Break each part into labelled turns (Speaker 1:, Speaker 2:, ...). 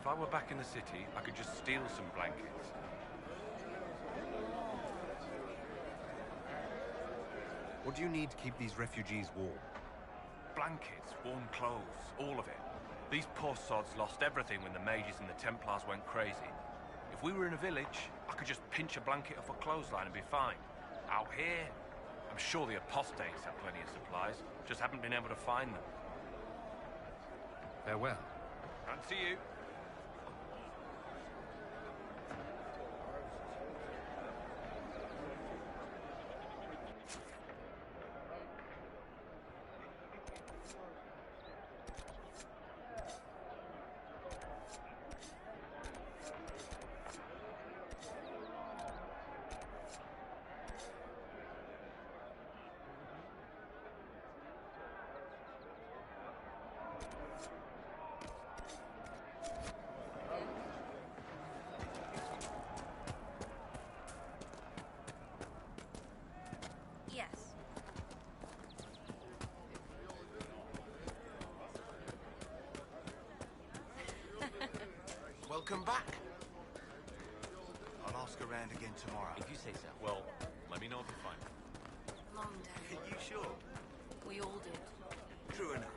Speaker 1: I were back in the city, I could just steal some blankets.
Speaker 2: What do you need to keep these refugees warm?
Speaker 1: Blankets, warm clothes, all of it. These poor sods lost everything when the mages and the Templars went crazy. If we were in a village, I could just pinch a blanket off a clothesline and be fine. Out here, I'm sure the apostates have plenty of supplies, just haven't been able to find them.
Speaker 2: Farewell.
Speaker 1: Can't see you.
Speaker 3: Welcome back. I'll ask around again tomorrow.
Speaker 4: If you say so.
Speaker 1: Well, let me know if you find it.
Speaker 5: Long day.
Speaker 3: Are you sure?
Speaker 5: We all did.
Speaker 3: True enough.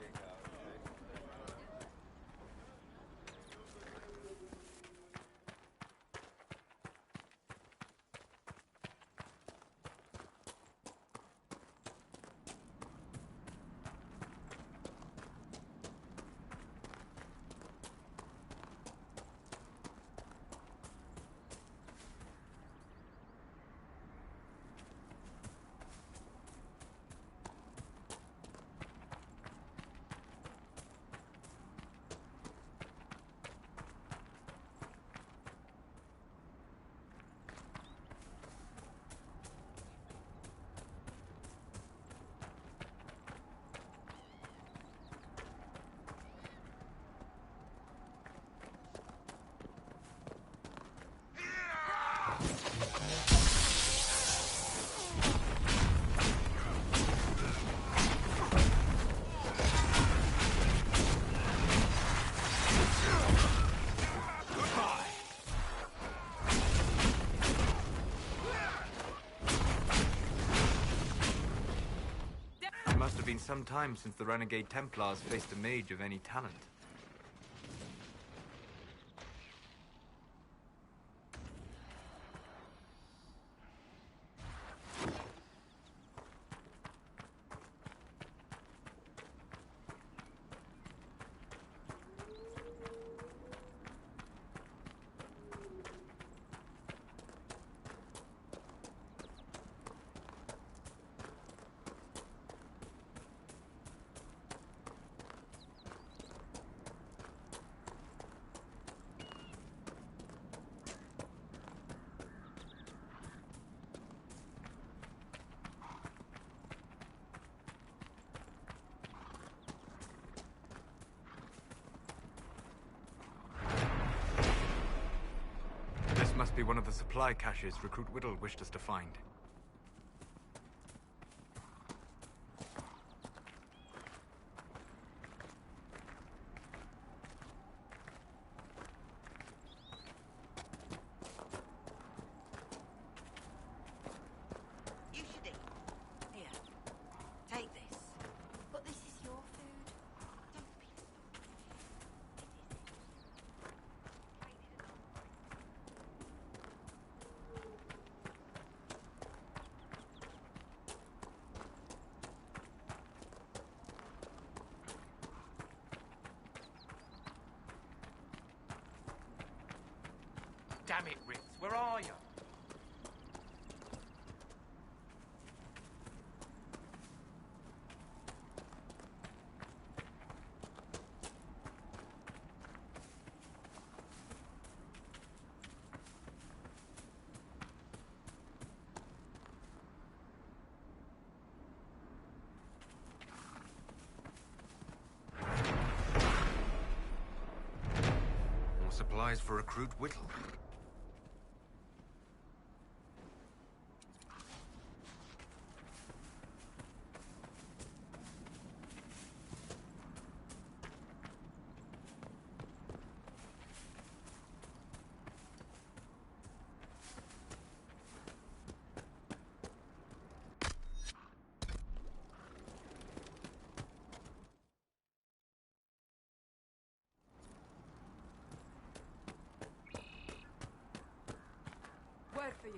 Speaker 6: It must have been some time since the renegade Templars faced a mage of any talent. This must be one of the supply caches Recruit Whittle wished us to find.
Speaker 5: You should eat. Here, take this. But this is your food. Don't be
Speaker 1: Damn it, Ritz, where are you?
Speaker 2: More supplies for Recruit Whittle.
Speaker 3: work for you.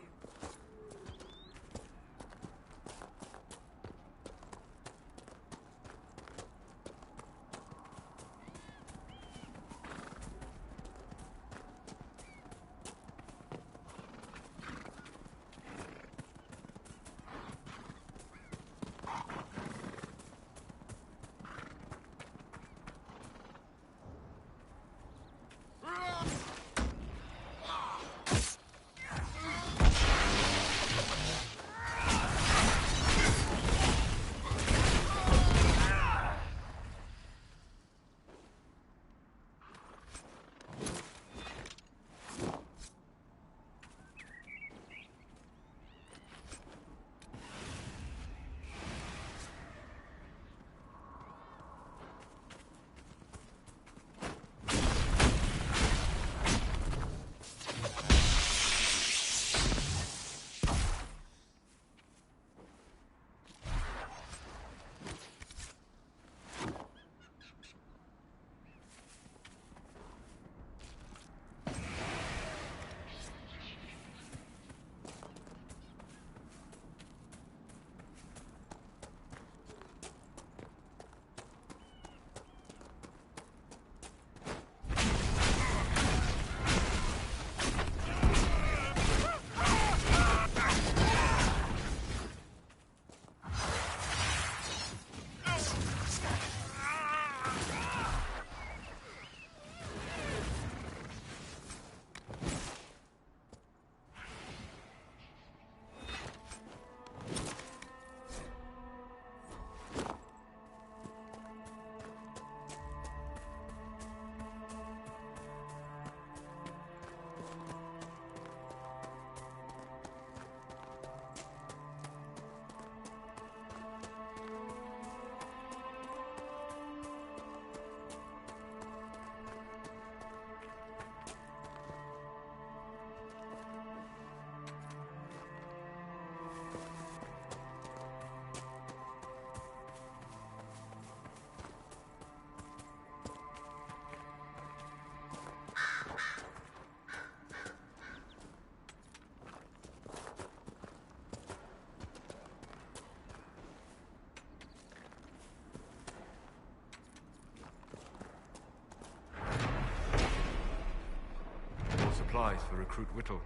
Speaker 6: Supplies for Recruit Whittle.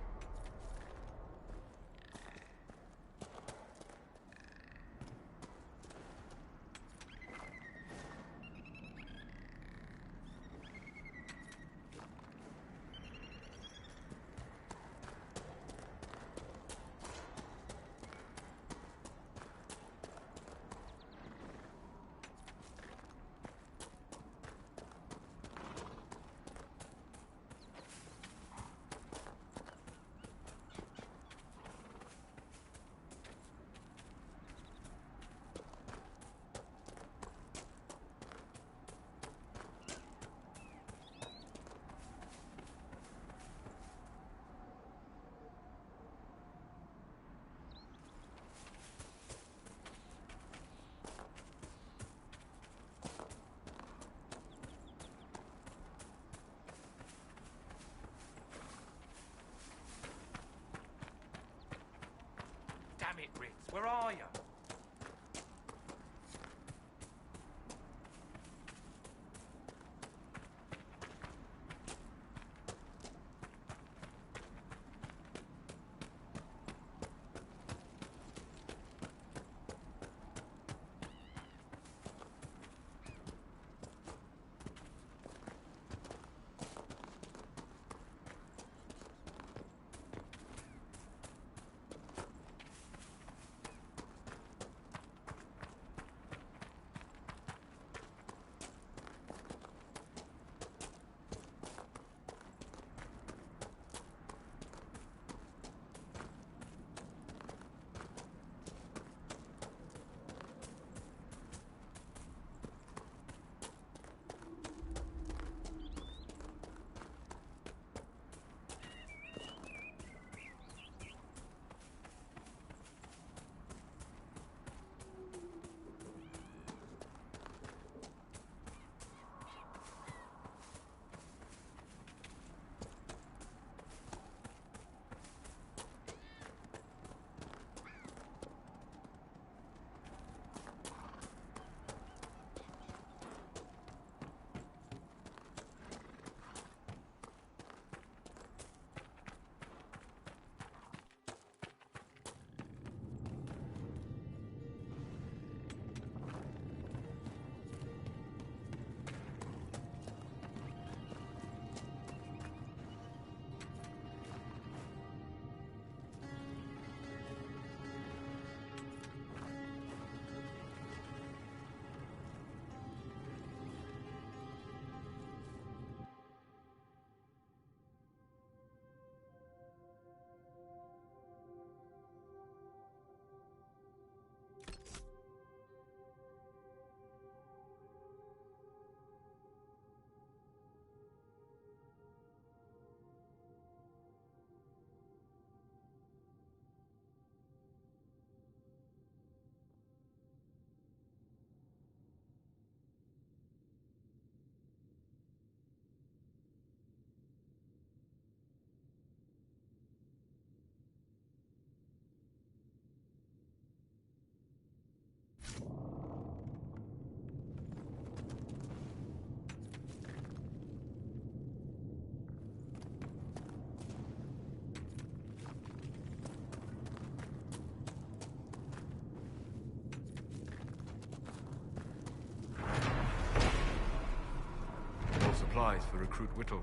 Speaker 1: Damn it, Ritz, where are you?
Speaker 6: supplies for Recruit Whittle.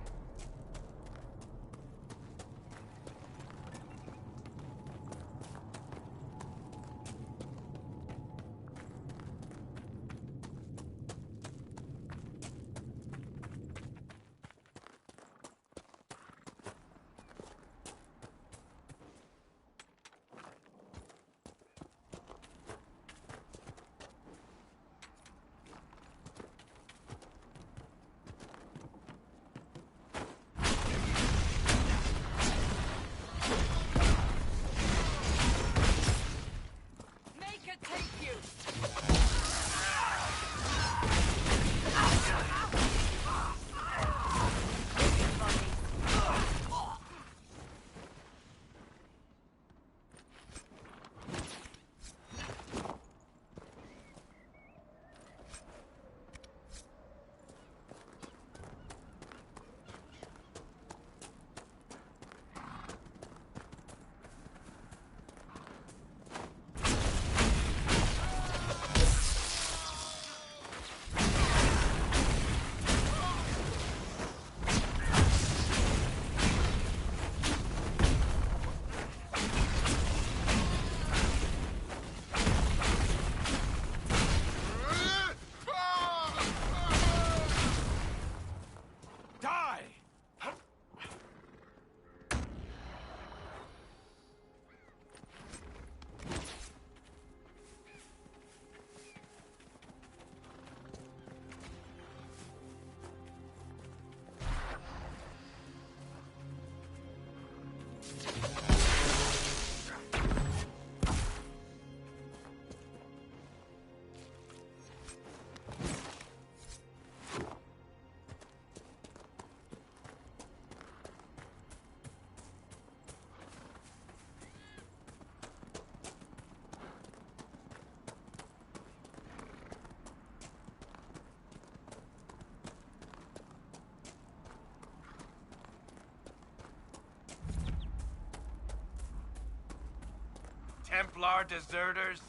Speaker 1: Templar deserters?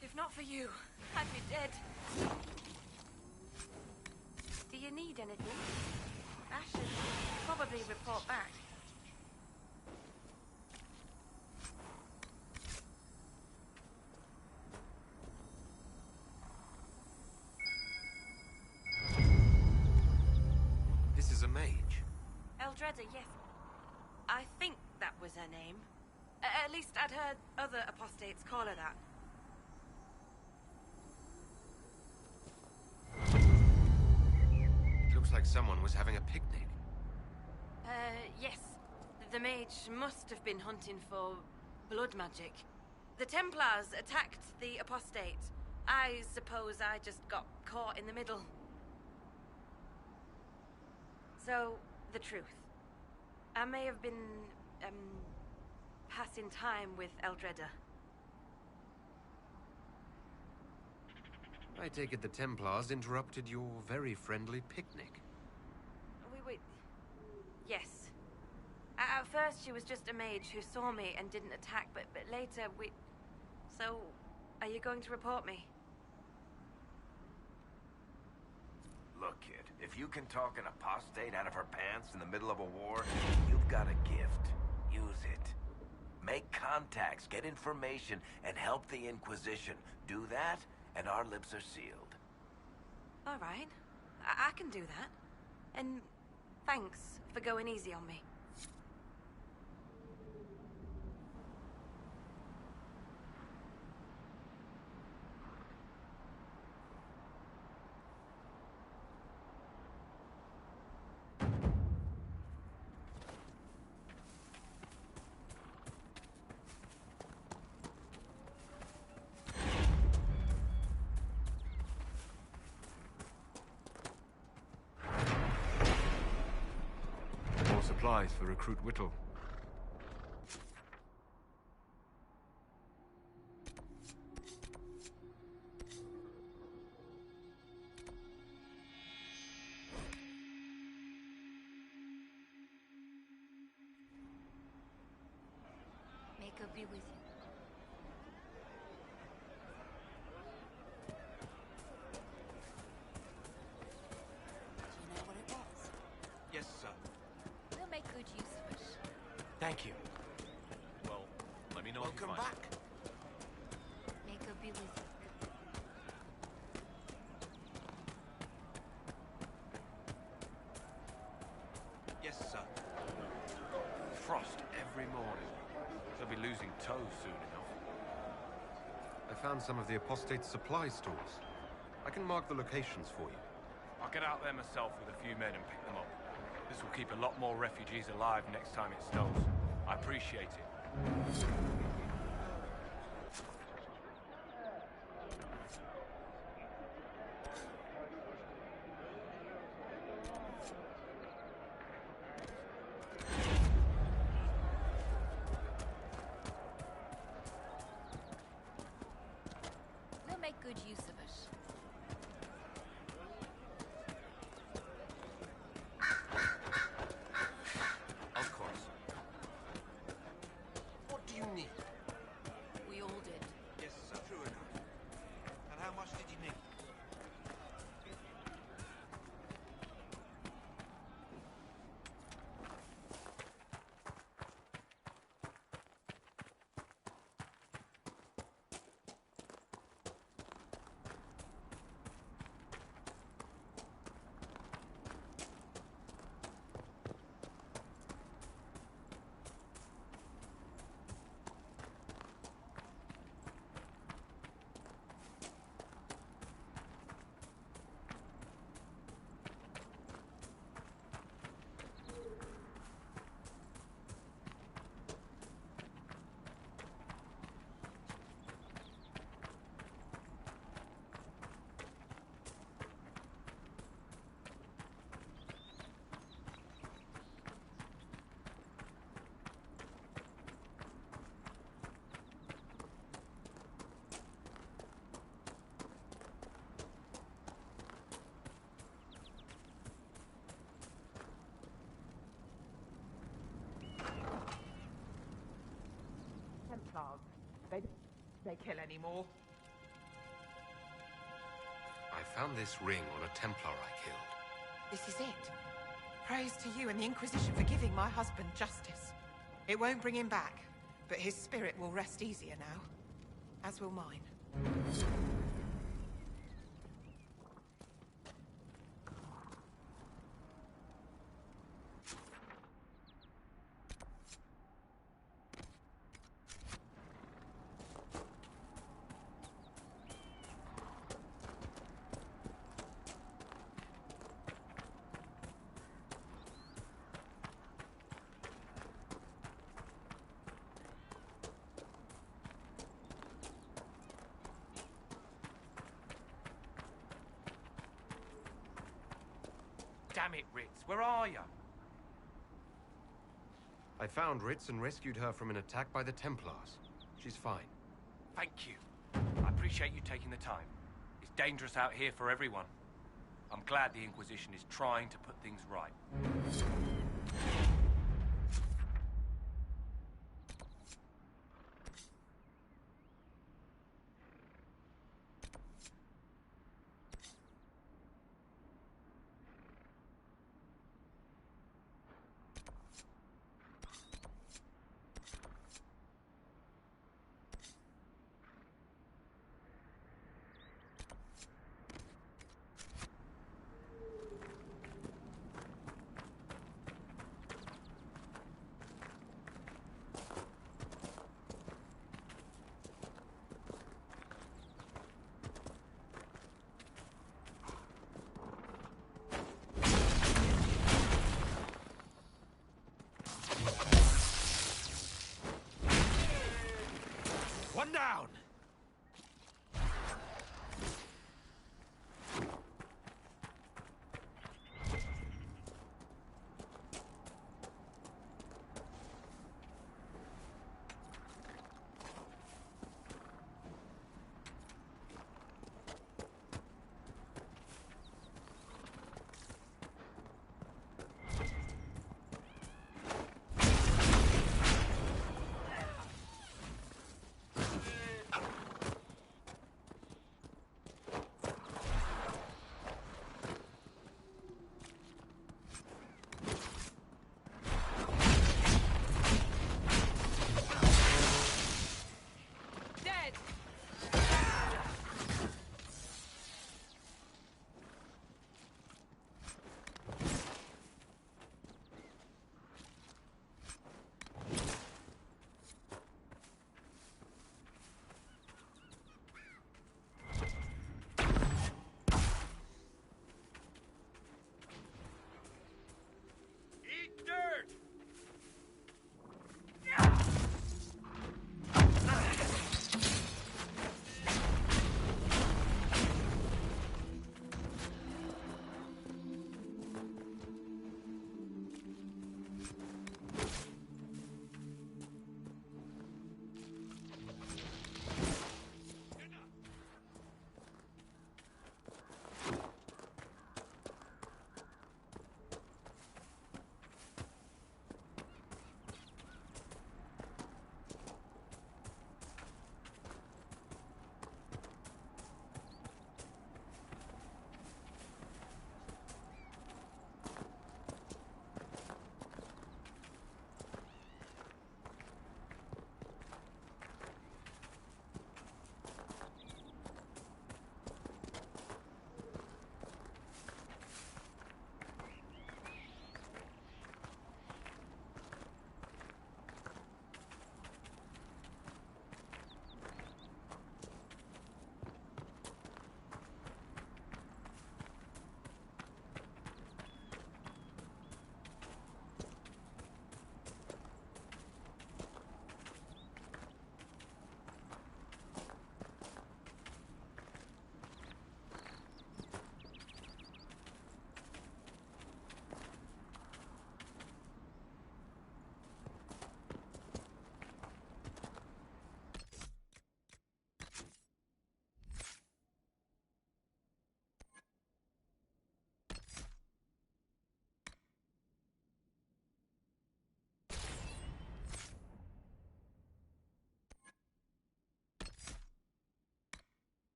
Speaker 5: If not for you, I'd be dead. Do you need anything? I should probably report back.
Speaker 2: This is a mage.
Speaker 5: Eldreda, yes. I think that was her name. At least I'd heard other apostates call her that.
Speaker 2: It looks like someone was having a picnic.
Speaker 5: Yes. The mage must have been hunting for blood magic. The Templars attacked the apostate. I suppose I just got caught in the middle. So, the truth. I may have been, passing time with Eldreda.
Speaker 2: I take it the Templars interrupted your very friendly picnic.
Speaker 5: Wait. Yes. At first, she was just a mage who saw me and didn't attack, but later we... So, are you going to report me?
Speaker 3: Look, kid, if you can talk an apostate out of her pants in the middle of a war, you've got a gift. Use it. Make contacts, get information, and help the Inquisition. Do that, and our lips are sealed.
Speaker 5: All right. I can do that. And thanks for going easy on me.
Speaker 6: Supplies for Recruit Whittle.
Speaker 4: May God be with you. Do you know what it was?
Speaker 1: Yes, sir.
Speaker 4: We'll make good use of it.
Speaker 1: Thank you. Well, let me know if you
Speaker 3: Welcome
Speaker 1: find
Speaker 3: back.
Speaker 4: May God be with you.
Speaker 1: Yes, sir. Frost every morning. They'll be losing toes soon enough.
Speaker 2: I found some of the apostate supply stores. I can mark the locations for you.
Speaker 1: I'll get out there myself with a few men and pick them up. This will keep a lot more refugees alive next time it snows. I appreciate it.
Speaker 4: We'll make good use of it.
Speaker 2: Of course. What do you need?
Speaker 5: We all did.
Speaker 7: Yes, sir. True enough. And how much did you need?
Speaker 8: Templars. They kill anymore.
Speaker 2: I found this ring on a Templar I killed.
Speaker 8: This is it. Praise to you and the Inquisition for giving my husband justice. It won't bring him back, but his spirit will rest easier now. As will mine.
Speaker 1: Damn it, Ritz, where are you?
Speaker 2: I found Ritz and rescued her from an attack by the Templars. She's fine.
Speaker 1: Thank you. I appreciate you taking the time. It's dangerous out here for everyone. I'm glad the Inquisition is trying to put things right. One down!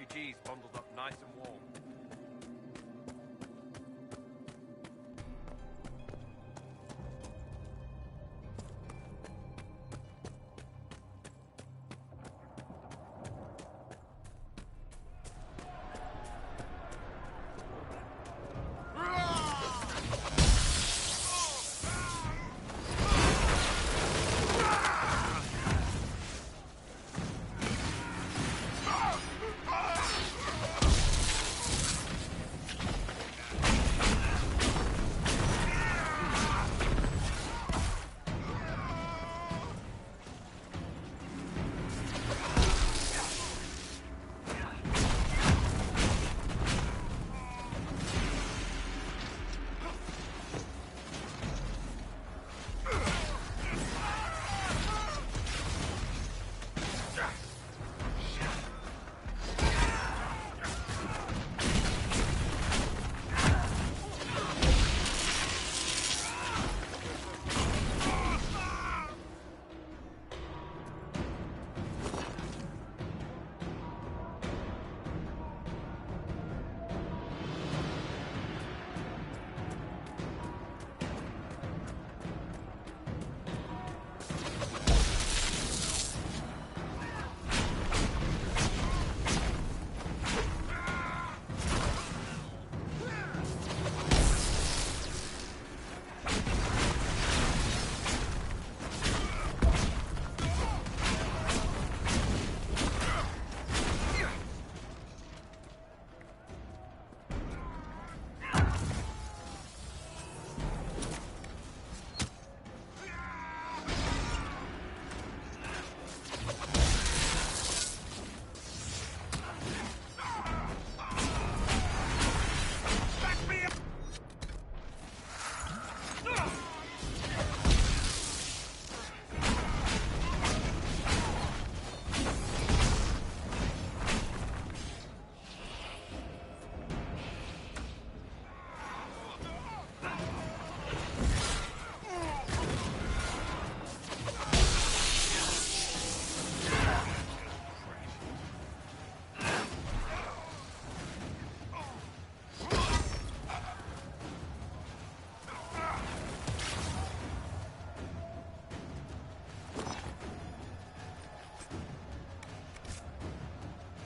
Speaker 1: refugees bundled up nice and warm.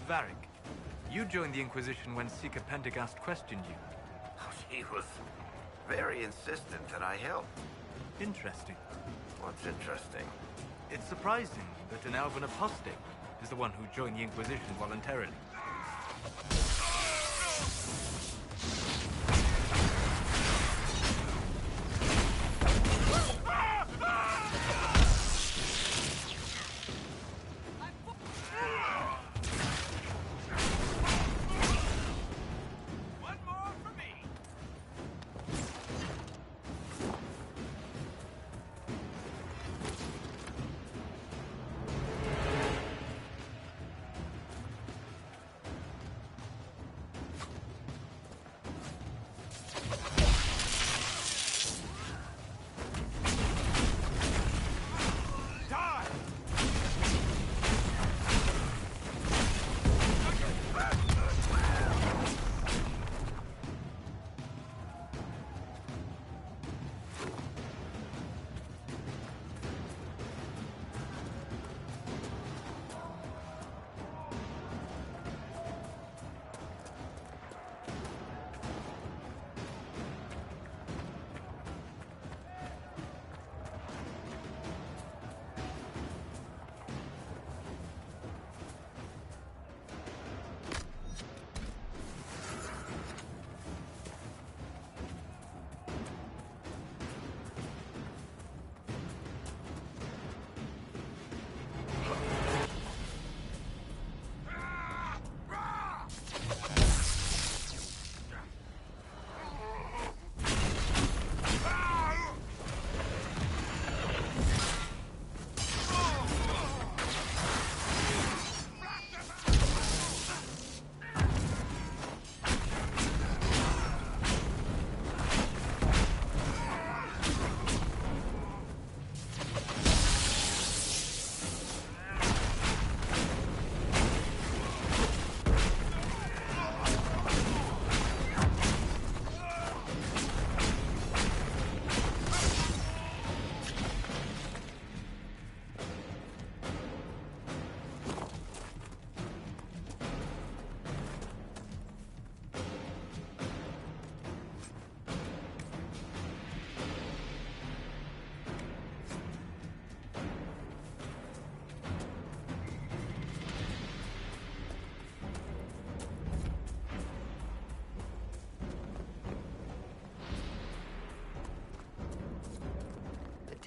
Speaker 6: Varric, you joined the Inquisition when Seeker Pendergast questioned you.
Speaker 3: Oh, he was very insistent that I help.
Speaker 6: Interesting.
Speaker 3: What's interesting?
Speaker 6: It's surprising that an elven apostate is the one who joined the Inquisition voluntarily.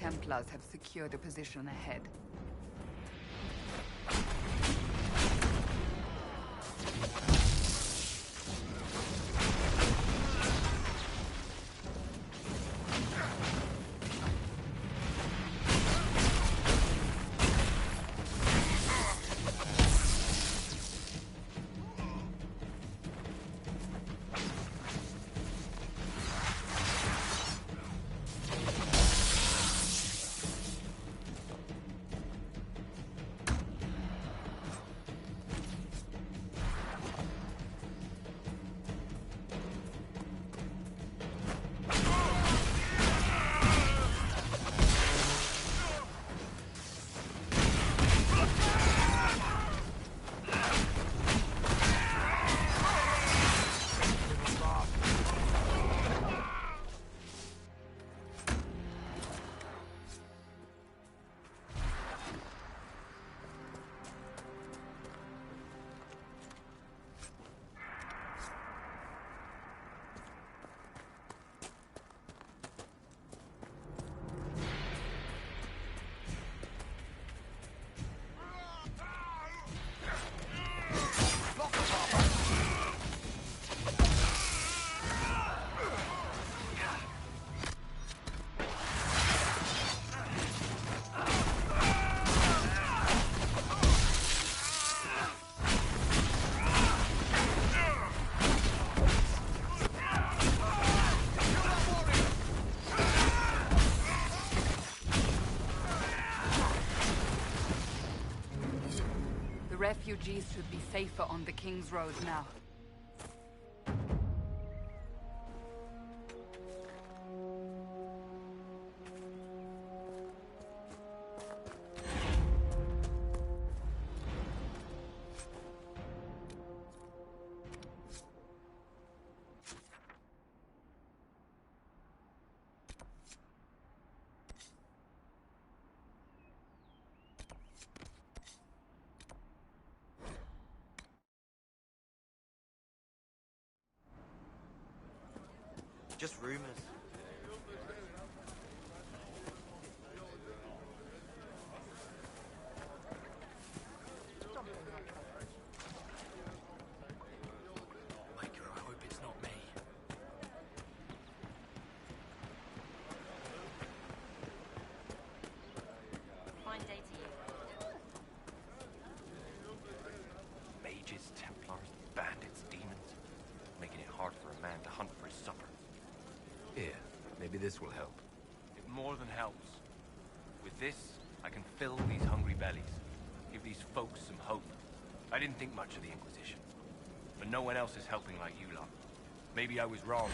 Speaker 9: Templars have secured a position ahead. Refugees should be safer on the King's Road now.
Speaker 7: Just rumors.
Speaker 6: Micah, I hope it's not me.
Speaker 4: Fine day to you.
Speaker 1: Mages, Templars, bandits, demons. Making it hard for a man to hunt for his supper.
Speaker 3: Here, maybe this will help.
Speaker 1: It more than helps. With this, I can fill these hungry bellies. Give these folks some hope. I didn't think much of the Inquisition. But no one else is helping like you lot. Maybe I was wrong.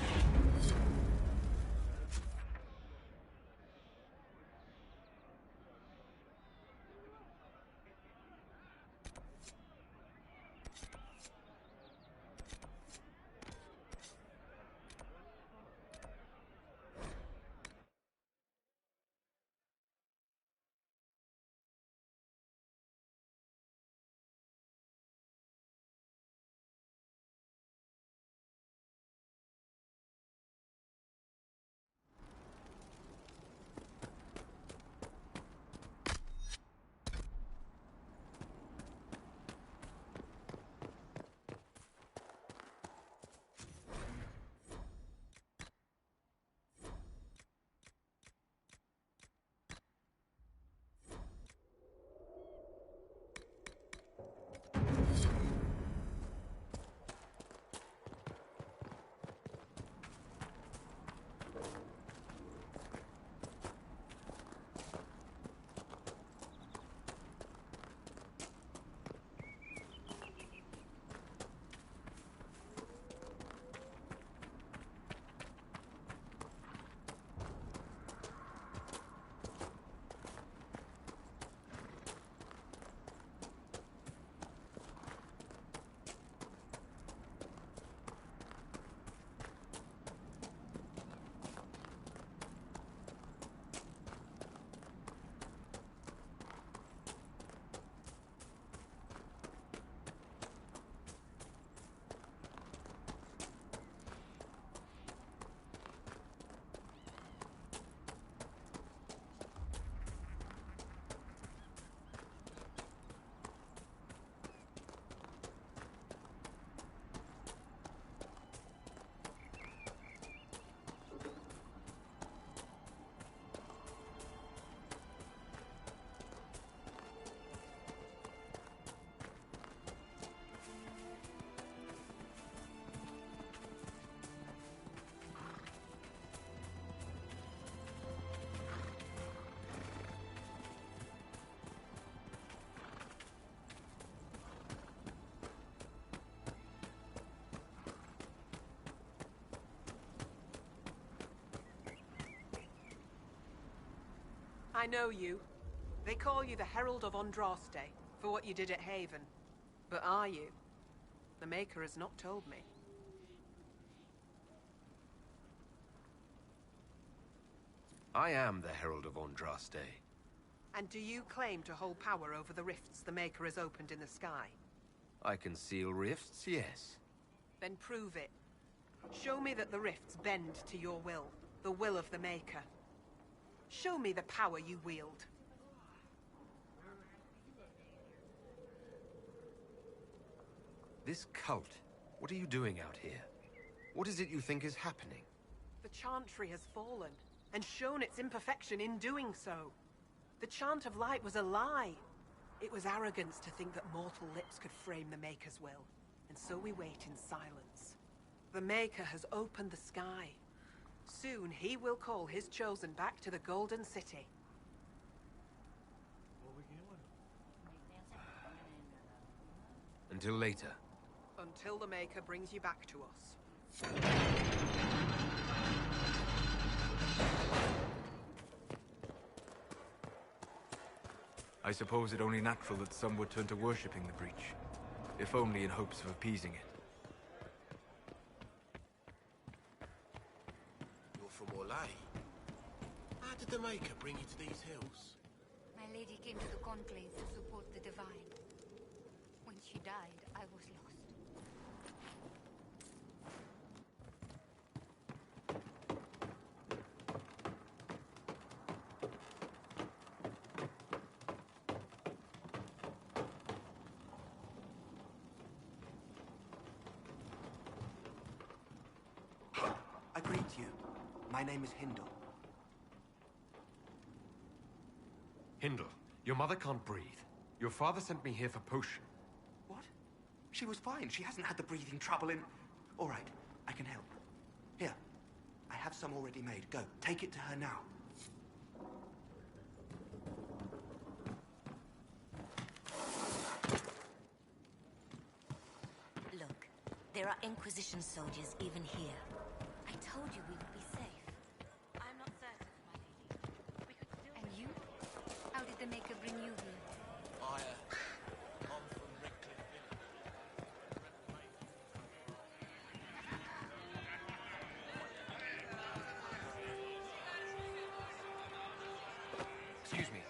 Speaker 8: I know you. They call you the Herald of Andraste for what you did at Haven. But are you? The Maker has not told me.
Speaker 2: I am the Herald of Andraste.
Speaker 8: And do you claim to hold power over the rifts the Maker has opened in the sky?
Speaker 2: I can seal rifts, yes.
Speaker 8: Then prove it. Show me that the rifts bend to your will, the will of the Maker. Show me the power you wield.
Speaker 2: This cult, what are you doing out here? What is it you think is happening?
Speaker 8: The Chantry has fallen, and shown its imperfection in doing so. The Chant of Light was a lie. It was arrogance to think that mortal lips could frame the Maker's will, and so we wait in silence. The Maker has opened the sky. Soon he will call his chosen back to the Golden City.
Speaker 2: Until later.
Speaker 8: Until the Maker brings you back to us.
Speaker 6: I suppose it only natural that some would turn to worshipping the breach, if only in hopes of appeasing it.
Speaker 7: You're from Orlais. How did the Maker bring you to these hills?
Speaker 10: My lady came to the Conclave to support the Divine. When she died, I was lost.
Speaker 11: I greet you. My name is Hindle.
Speaker 2: Hindle, your mother can't breathe. Your father sent me here for potion.
Speaker 11: What? She was fine. She hasn't had the breathing trouble in... All right, I can help. Here, I have some already made. Go, take it to her now.
Speaker 4: Look, there are Inquisition soldiers even here. I told you we would be safe.
Speaker 5: I'm not certain, my lady. We could still...
Speaker 10: And you? How did the Maker bring you here?
Speaker 7: I'm from Redcliffe Village.
Speaker 1: Excuse me.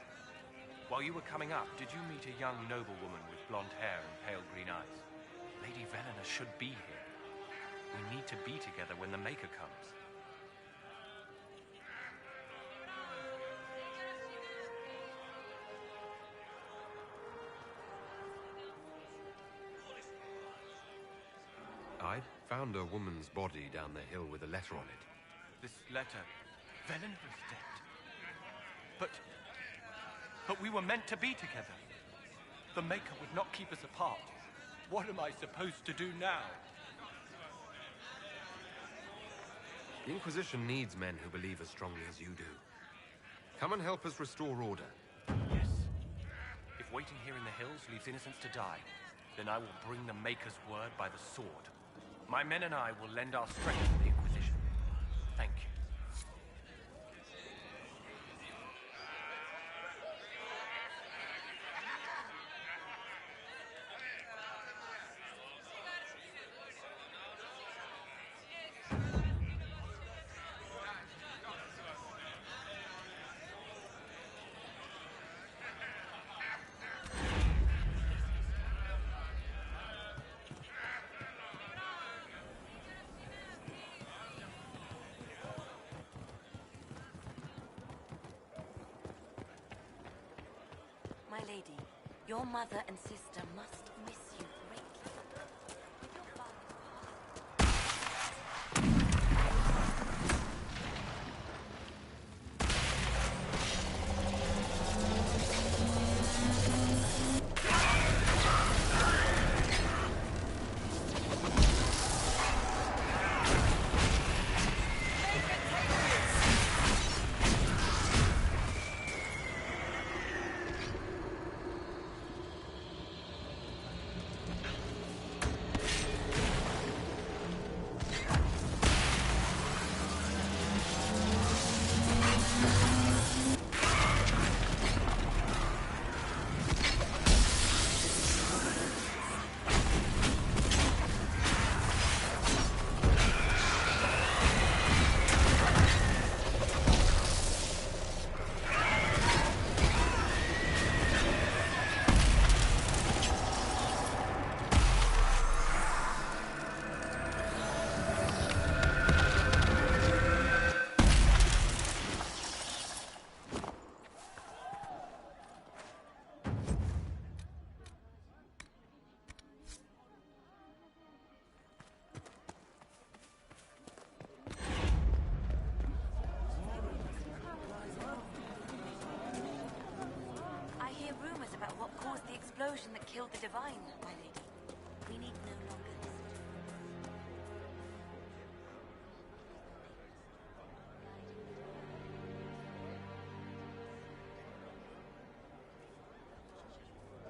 Speaker 1: While you were coming up, did you meet a young noblewoman with blonde hair and pale green eyes? Lady Venena should be here. We need to be together when the Maker comes.
Speaker 2: I found a woman's body down the hill with a letter on it.
Speaker 1: This letter... Venena is dead. But we were meant to be together. The Maker would not keep us apart. What am I supposed to do now?
Speaker 2: The Inquisition needs men who believe as strongly as you do. Come and help us restore order.
Speaker 1: Yes. If waiting here in the hills leaves innocents to die, then I will bring the Maker's word by the sword. My men and I will lend our strength to the Inquisition. Thank you.
Speaker 4: My lady, your mother and sister must miss you greatly. With your father's killed the Divine, my lady. We need no longer listen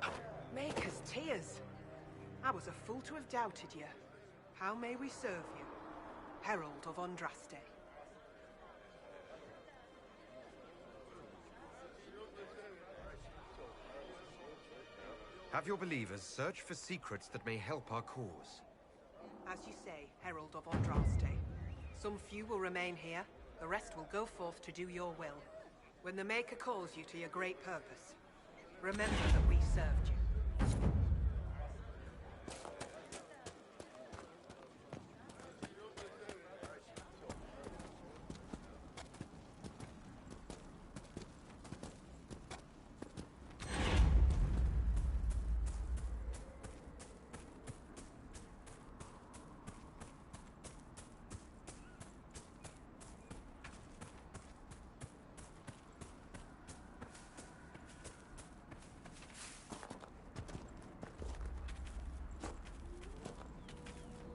Speaker 4: to
Speaker 8: Maker's tears. I was a fool to have doubted you. How may we serve you? Herald of Andraste.
Speaker 2: Have your believers search for secrets that may help our cause.
Speaker 8: As you say, Herald of Andraste. Some few will remain here, the rest will go forth to do your will. When the Maker calls you to your great purpose, remember that we served you.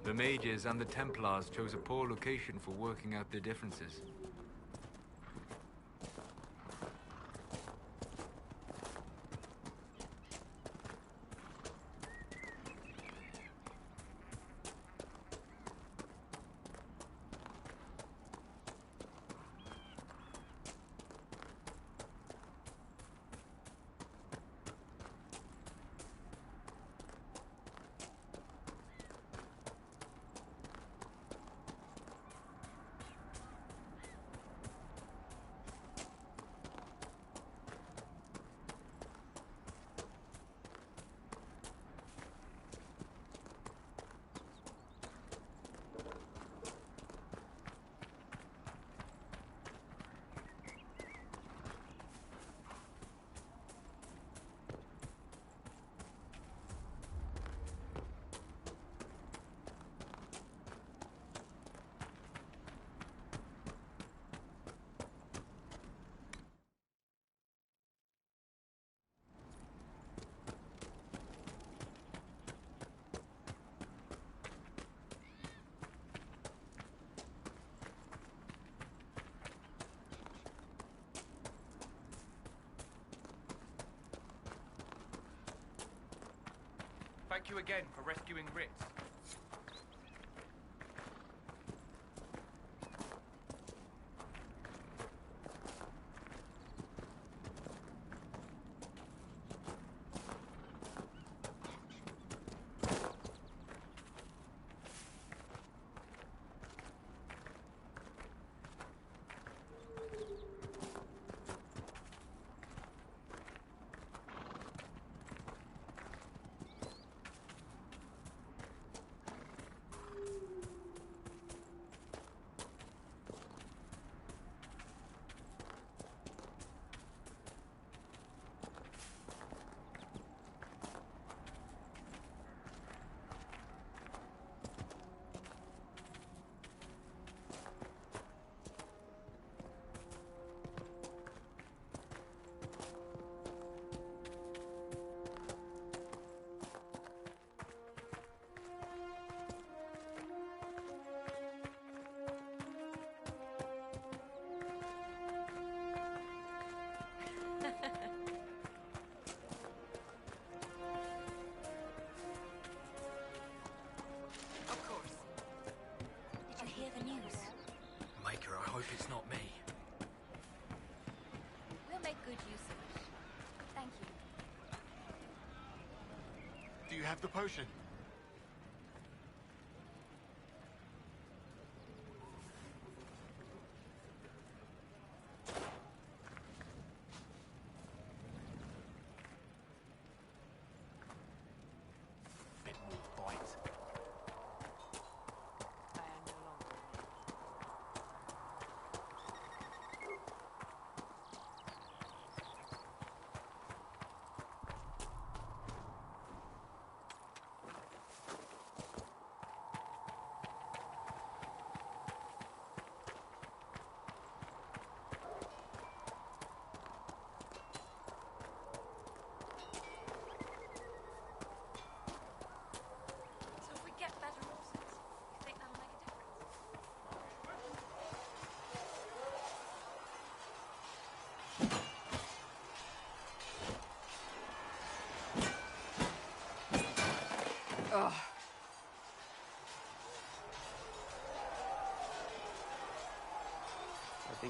Speaker 6: The mages and the Templars chose a poor location for working out their differences.
Speaker 1: Thank you again for rescuing Ritz.
Speaker 4: Of course. Did you hear the news?
Speaker 12: Maker, I hope it's not me.
Speaker 4: We'll make good use of it. Thank you.
Speaker 7: Do you have the potion?
Speaker 12: Bit more bite.
Speaker 8: I am no longer.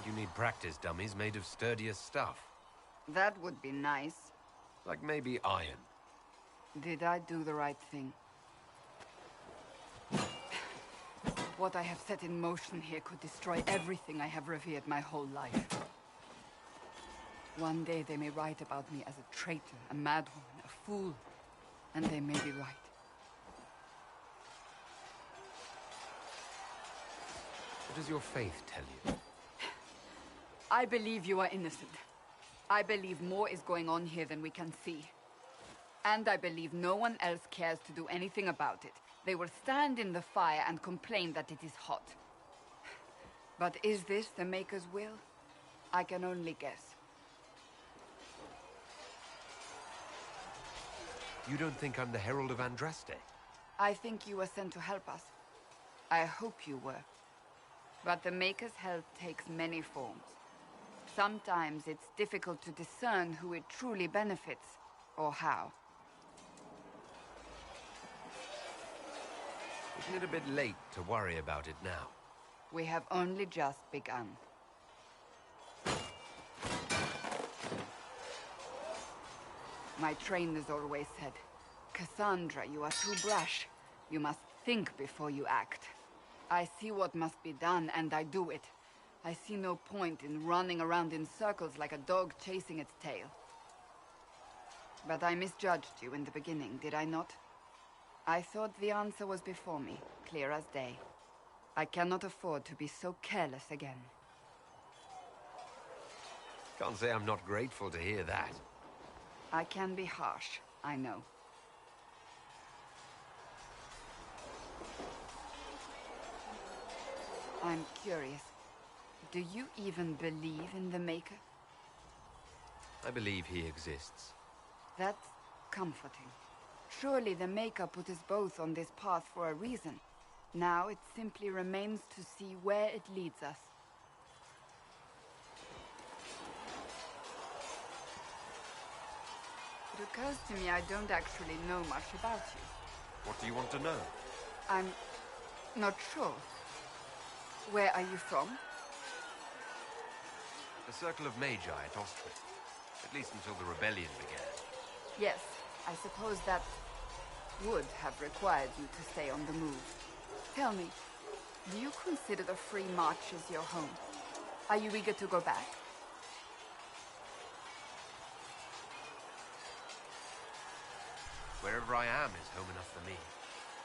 Speaker 2: think you need practice dummies made of sturdier stuff.
Speaker 9: That would be nice.
Speaker 2: Like maybe iron.
Speaker 9: Did I do the right thing? What I have set in motion here could destroy everything I have revered my whole life. One day they may write about me as a traitor, a madwoman, a fool, and they may be right.
Speaker 2: What does your faith tell you?
Speaker 9: I believe you are innocent. I believe more is going on here than we can see. And I believe no one else cares to do anything about it. They will stand in the fire and complain that it is hot. But is this the Maker's will? I can only guess.
Speaker 2: You don't think I'm the Herald of Andraste?
Speaker 9: I think you were sent to help us. I hope you were. But the Maker's help takes many forms. Sometimes it's difficult to discern who it truly benefits, or how.
Speaker 2: Isn't it a bit late to worry about it now?
Speaker 9: We have only just begun. My trainers always said, Cassandra, you are too brash. You must think before you act. I see what must be done, and I do it. I see no point in running around in circles like a dog chasing its tail. But I misjudged you in the beginning, did I not? I thought the answer was before me, clear as day. I cannot afford to be so careless again.
Speaker 2: Can't say I'm not grateful to hear that.
Speaker 9: I can be harsh, I know. I'm curious. Do you even believe in the Maker?
Speaker 2: I believe he exists.
Speaker 9: That's comforting. Surely the Maker put us both on this path for a reason. Now it simply remains to see where it leads us. It occurs to me I don't actually know much about you.
Speaker 2: What do you want to know?
Speaker 9: I'm not sure. Where are you from?
Speaker 2: The Circle of Magi at Ostwick. At least until the rebellion began.
Speaker 9: Yes, I suppose that would have required you to stay on the move. Tell me, do you consider the Free March as your home? Are you eager to go back?
Speaker 2: Wherever I am is home enough for me.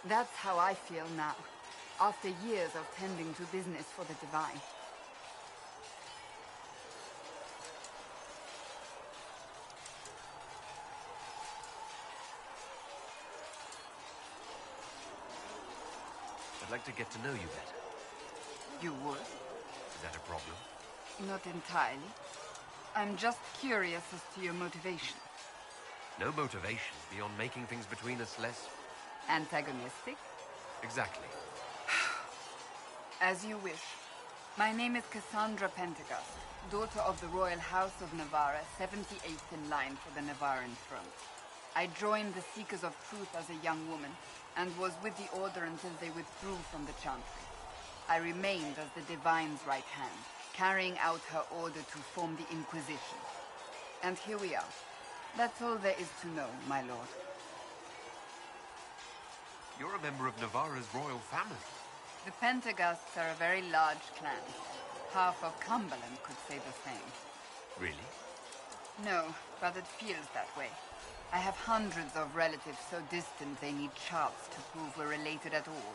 Speaker 9: That's how I feel now, after years of tending to business for the Divine.
Speaker 2: I'd like to get to know you better.
Speaker 9: You would?
Speaker 2: Is that a problem?
Speaker 9: Not entirely. I'm just curious as to your motivation.
Speaker 2: No motivation beyond making things between us less...
Speaker 9: Antagonistic?
Speaker 2: Exactly.
Speaker 9: As you wish. My name is Cassandra Pentecost, daughter of the Royal House of Navarra, 78th in line for the Navarran throne. I joined the Seekers of Truth as a young woman, and was with the Order until they withdrew from the Chantry. I remained as the Divine's right hand, carrying out her order to form the Inquisition. And here we are. That's all there is to know, my lord.
Speaker 2: You're a member of Navarra's royal family.
Speaker 9: The Pentecosts are a very large clan. Half of Cumberland could say the same.
Speaker 2: Really?
Speaker 9: No, but it feels that way. I have hundreds of relatives so distant they need charts to prove we're related at all.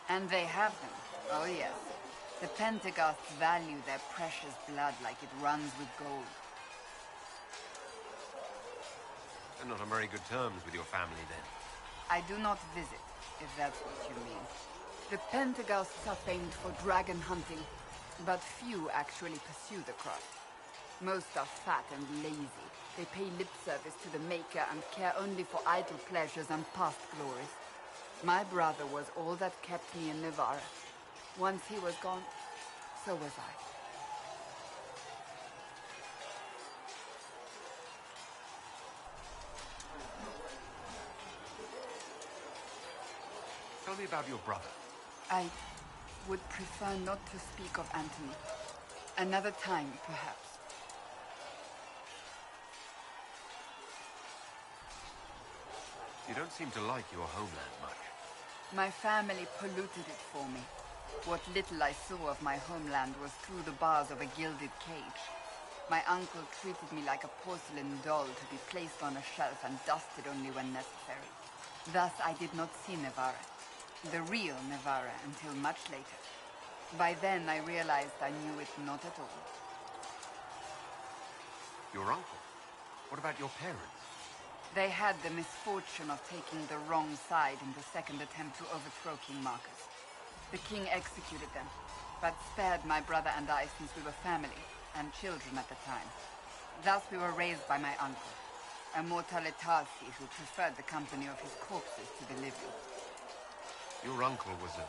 Speaker 9: And they have them. Oh yes. The Pentecosts value their precious blood like it runs with gold.
Speaker 2: You're not on very good terms with your family, then.
Speaker 9: I do not visit, if that's what you mean. The Pentecosts are famed for dragon hunting, but few actually pursue the craft. Most are fat and lazy. They pay lip service to the Maker and care only for idle pleasures and past glories. My brother was all that kept me in Navarra. Once he was gone, so was I.
Speaker 2: Tell me about your brother.
Speaker 9: I would prefer not to speak of Anthony. Another time, perhaps.
Speaker 2: You don't seem to like your homeland much.
Speaker 9: My family polluted it for me. What little I saw of my homeland was through the bars of a gilded cage. My uncle treated me like a porcelain doll to be placed on a shelf and dusted only when necessary. Thus, I did not see Nevarra, the real Nevarra, until much later. By then, I realized I knew it not at all.
Speaker 2: Your uncle? What about your parents?
Speaker 9: They had the misfortune of taking the wrong side in the second attempt to overthrow King Marcus. The king executed them, but spared my brother and I since we were family, and children at the time. Thus we were raised by my uncle, a mortalitasi who preferred the company of his corpses to the living.
Speaker 2: Your uncle was a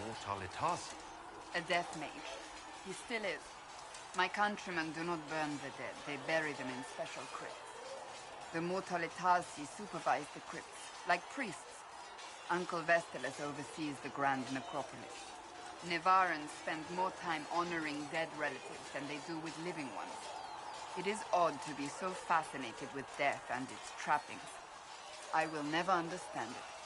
Speaker 2: mortalitasi?
Speaker 9: A death mage. He still is. My countrymen do not burn the dead, they bury them in special crypts. The mortalitasi supervise the crypts, like priests. Uncle Vestalis oversees the grand necropolis. Nevarans spend more time honoring dead relatives than they do with living ones. It is odd to be so fascinated with death and its trappings. I will never understand it.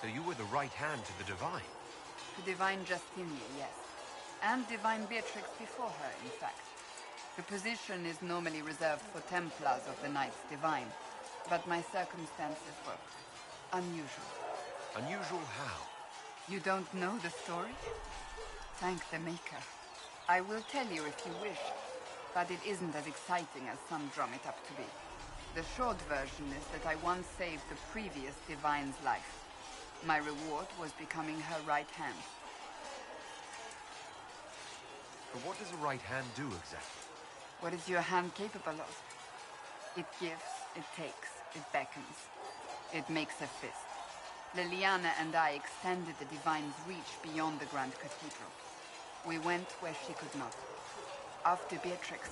Speaker 2: So you were the right hand to the Divine?
Speaker 9: To Divine Justinia, yes. And Divine Beatrix before her, in fact. The position is normally reserved for Templars of the Knights Divine, but my circumstances were unusual.
Speaker 2: Unusual how?
Speaker 9: You don't know the story? Thank the Maker. I will tell you if you wish, but it isn't as exciting as some drum it up to be. The short version is that I once saved the previous Divine's life. My reward was becoming her right hand.
Speaker 2: But what does a right hand do exactly?
Speaker 9: What is your hand capable of? It gives, it takes, it beckons. It makes a fist. Liliana and I extended the Divine's reach beyond the Grand Cathedral. We went where she could not. After Beatrix,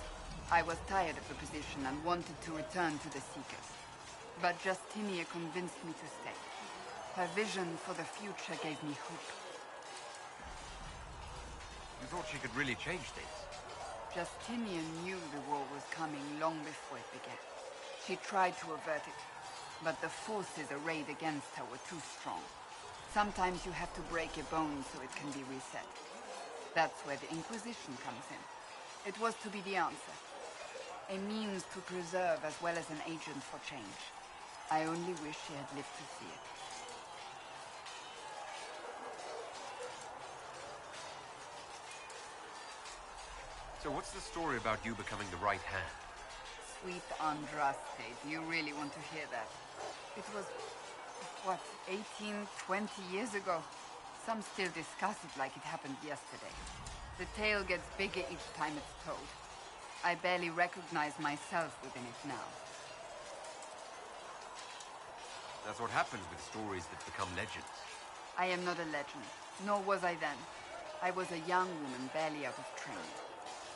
Speaker 9: I was tired of the position and wanted to return to the Seekers. But Justinia convinced me to stay. Her vision for the future gave me hope.
Speaker 2: You thought she could really change things?
Speaker 9: Justinian knew the war was coming long before it began. She tried to avert it, but the forces arrayed against her were too strong. Sometimes you have to break a bone so it can be reset. That's where the Inquisition comes in. It was to be the answer. A means to preserve as well as an agent for change. I only wish she had lived to see it.
Speaker 2: So what's the story about you becoming the right hand?
Speaker 9: Sweet Andraste, do you really want to hear that? It was, what, 18, 20 years ago? Some still discuss it like it happened yesterday. The tale gets bigger each time it's told. I barely recognize myself within it now.
Speaker 2: That's what happens with stories that become legends.
Speaker 9: I am not a legend, nor was I then. I was a young woman barely out of training.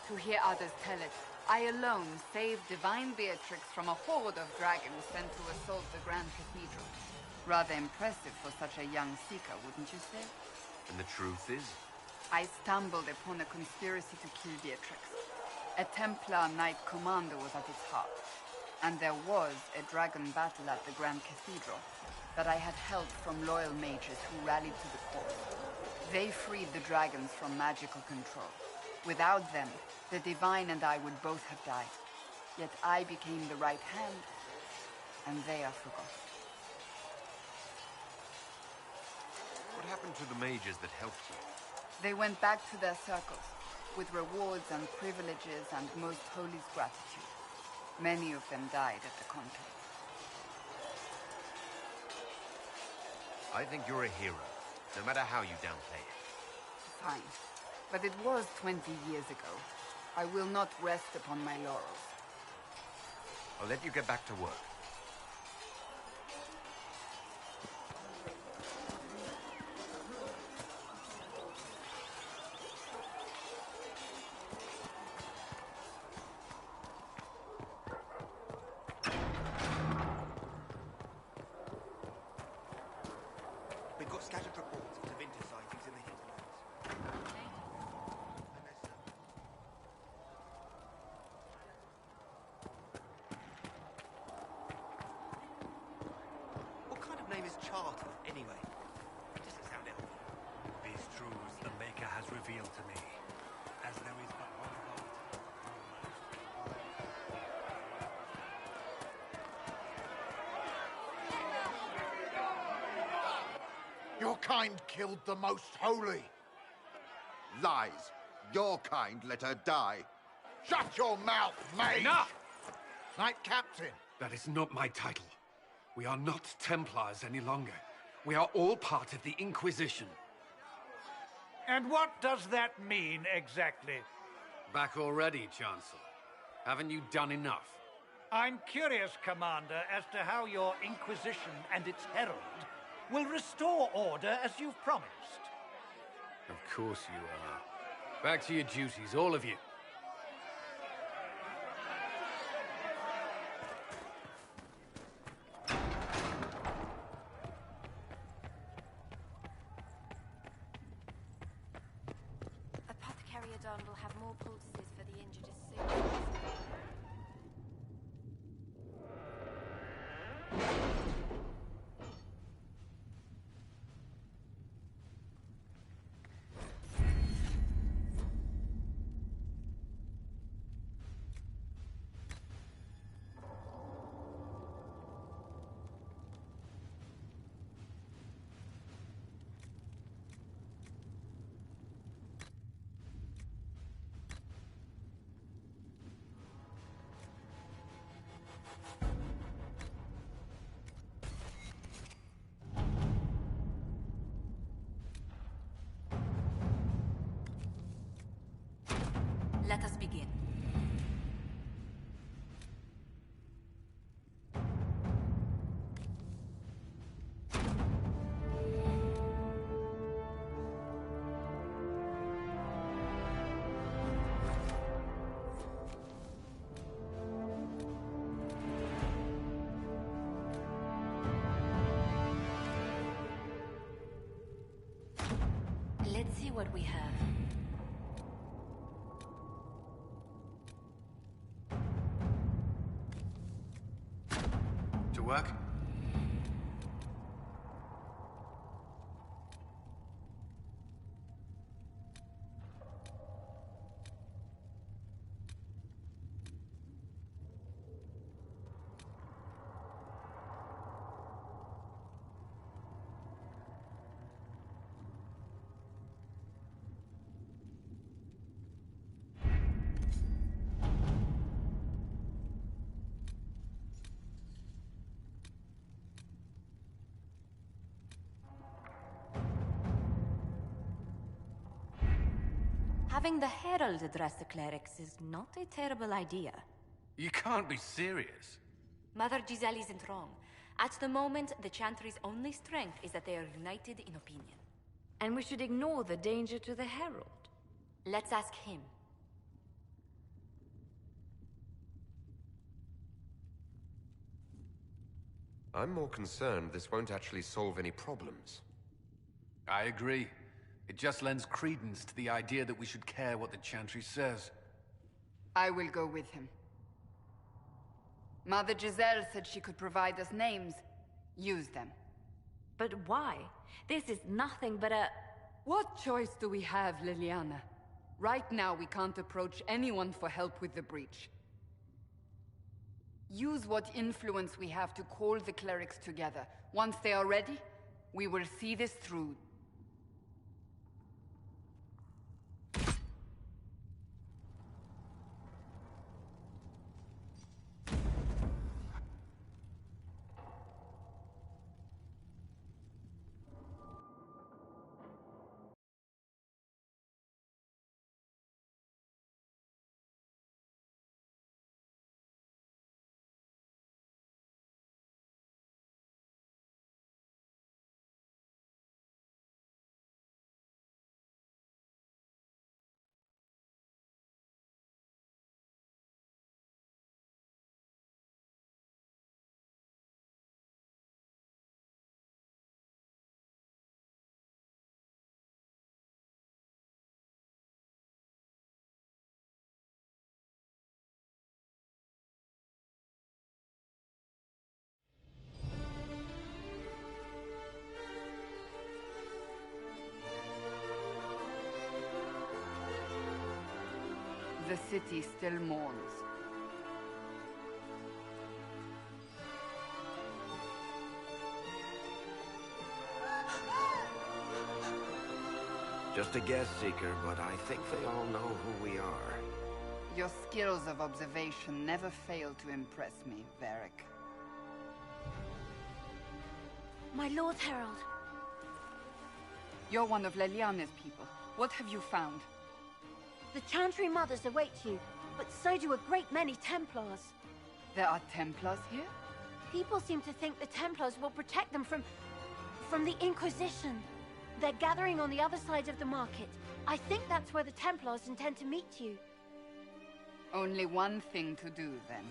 Speaker 9: To hear others tell it, I alone saved Divine Beatrix from a horde of dragons sent to assault the Grand Cathedral. Rather impressive for such a young seeker, wouldn't you say?
Speaker 2: And the truth is?
Speaker 9: I stumbled upon a conspiracy to kill Beatrix. A Templar Knight Commander was at its heart. And there was a dragon battle at the Grand Cathedral that I had help from loyal mages who rallied to the cause. They freed the dragons from magical control. Without them, the Divine and I would both have died. Yet I became the right hand, and they are forgotten.
Speaker 2: What happened to the mages that helped you?
Speaker 9: They went back to their circles, with rewards and privileges and most holy's gratitude. Many of them died at the conclave.
Speaker 2: I think you're a hero, no matter how you downplay it.
Speaker 9: Fine. But it was 20 years ago. I will not rest upon my laurels.
Speaker 2: I'll let you get back to work.
Speaker 11: scattered reports of Tevinter sightings in the hinterlands. What kind of name is Charter, anyway? Doesn't sound elven.
Speaker 12: These truths the Maker has revealed to me, as there is but one God.
Speaker 13: Your kind killed the most holy.
Speaker 14: Lies. Your kind let her die.
Speaker 13: Shut your mouth, mage!
Speaker 12: Enough!
Speaker 13: Knight Captain.
Speaker 12: That is not my title. We are not Templars any longer. We are all part of the Inquisition.
Speaker 15: And what does that mean, exactly?
Speaker 12: Back already, Chancellor. Haven't you done enough?
Speaker 15: I'm curious, Commander, as to how your Inquisition and its Herald will restore order as you've promised.
Speaker 12: Of course you are. Back to your duties, all of you.
Speaker 4: Apothecary Adon will have more poultices for the injured as soon as... Let us begin. Let's see what we have.
Speaker 12: Work?
Speaker 4: Having the Herald address the clerics is not a terrible idea.
Speaker 1: You can't be serious.
Speaker 4: Mother Giselle isn't wrong. At the moment, the Chantry's only strength is that they are united in opinion.
Speaker 5: And we should ignore the danger to the Herald.
Speaker 4: Let's ask him.
Speaker 2: I'm more concerned this won't actually solve any problems.
Speaker 12: I agree. It just lends credence to the idea that we should care what the Chantry says.
Speaker 9: I will go with him. Mother Giselle said she could provide us names. Use them.
Speaker 5: But why? This is nothing but a...
Speaker 9: What choice do we have, Liliana? Right now, we can't approach anyone for help with the breach. Use what influence we have to call the clerics together. Once they are ready, we will see this through. city still mourns.
Speaker 3: Just a guess, Seeker, but I think they all know who we are.
Speaker 9: Your skills of observation never fail to impress me, Varric.
Speaker 16: My Lord Herald.
Speaker 9: You're one of Leliana's people. What have you found?
Speaker 16: The Chantry Mothers await you, but so do a great many Templars.
Speaker 9: There are Templars here?
Speaker 16: People seem to think the Templars will protect them from the Inquisition. They're gathering on the other side of the market. I think that's where the Templars intend to meet you.
Speaker 9: Only one thing to do, then.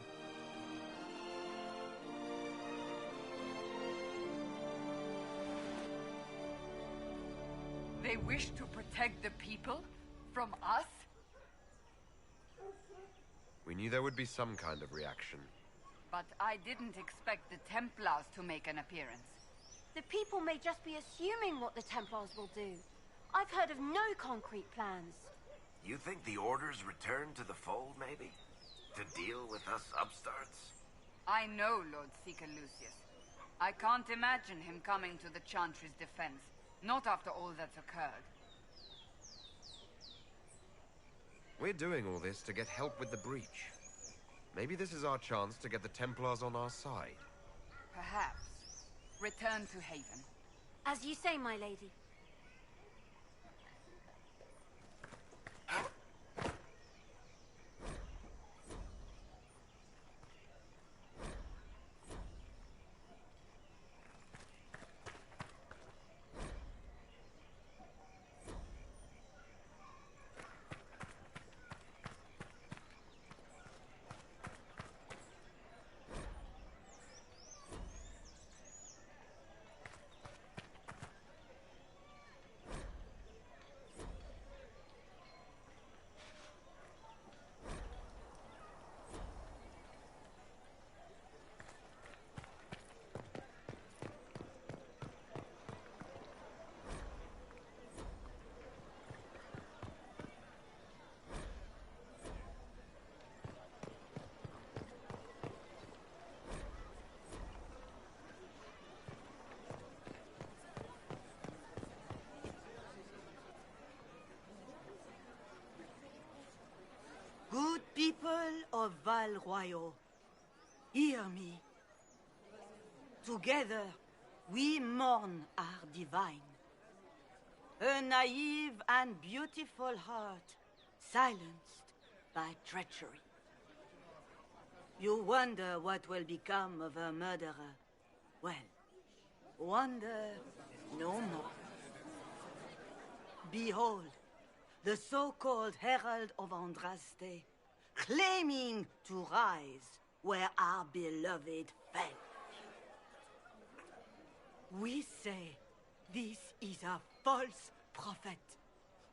Speaker 9: They wish to protect the people? From us?
Speaker 2: We knew there would be some kind of reaction.
Speaker 9: But I didn't expect the Templars to make an appearance.
Speaker 16: The people may just be assuming what the Templars will do. I've heard of no concrete plans.
Speaker 3: You think the Order's return to the fold, maybe? To deal with us upstarts?
Speaker 9: I know Lord Seeker Lucius. I can't imagine him coming to the Chantry's defense. Not after all that's occurred.
Speaker 2: We're doing all this to get help with the breach. Maybe this is our chance to get the Templars on our side.
Speaker 9: Perhaps. Return to Haven.
Speaker 16: As you say, my lady.
Speaker 17: Good people of Val Royal, hear me. Together, we mourn our divine. A naive and beautiful heart, silenced by treachery. You wonder what will become of a murderer. Well, wonder no more. Behold, the so-called Herald of Andraste, claiming to rise where our beloved fell. We say this is a false prophet.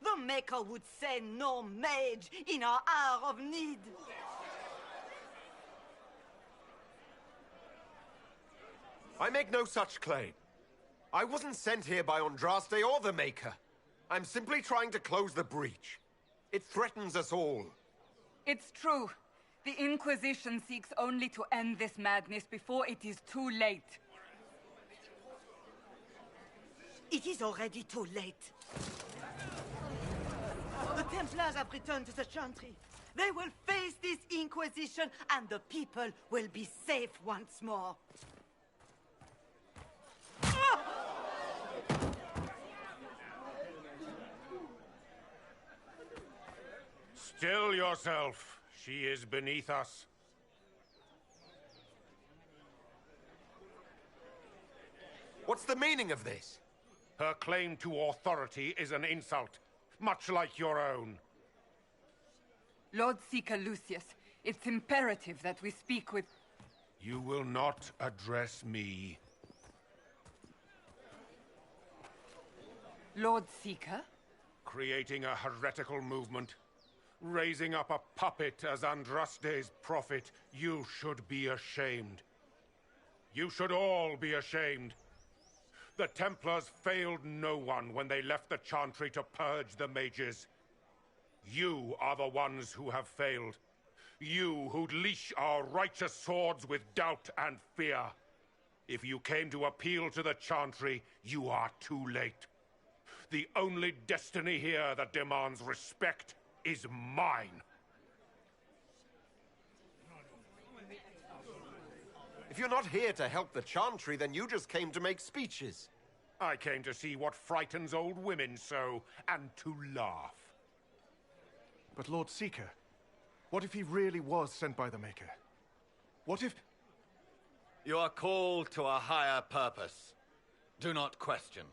Speaker 17: The Maker would send no mage in our hour of need.
Speaker 2: I make no such claim. I wasn't sent here by Andraste or the Maker. I'm simply trying to close the breach. It threatens us all.
Speaker 9: It's true. The Inquisition seeks only to end this madness before it is too late.
Speaker 17: It is already too late. The Templars have returned to the Chantry. They will face this Inquisition, and the people will be safe once more.
Speaker 18: Still yourself. She is beneath us.
Speaker 2: What's the meaning of this?
Speaker 18: Her claim to authority is an insult, much like your own.
Speaker 9: Lord Seeker Lucius, it's imperative that we speak with...
Speaker 18: You will not address me.
Speaker 9: Lord Seeker?
Speaker 18: Creating a heretical movement. Raising up a puppet as Andraste's prophet. You should be ashamed. You should all be ashamed. The Templars failed no one when they left the Chantry to purge the mages. You are the ones who have failed. You who'd leash our righteous swords with doubt and fear. If you came to appeal to the Chantry, you are too late. The only destiny here that demands respect is mine.
Speaker 2: If you're not here to help the Chantry, then you just came to make speeches.
Speaker 18: I came to see what frightens old women so, and to laugh.
Speaker 19: But Lord Seeker, what if he really was sent by the Maker? What if...
Speaker 20: You are called to a higher purpose. Do not question.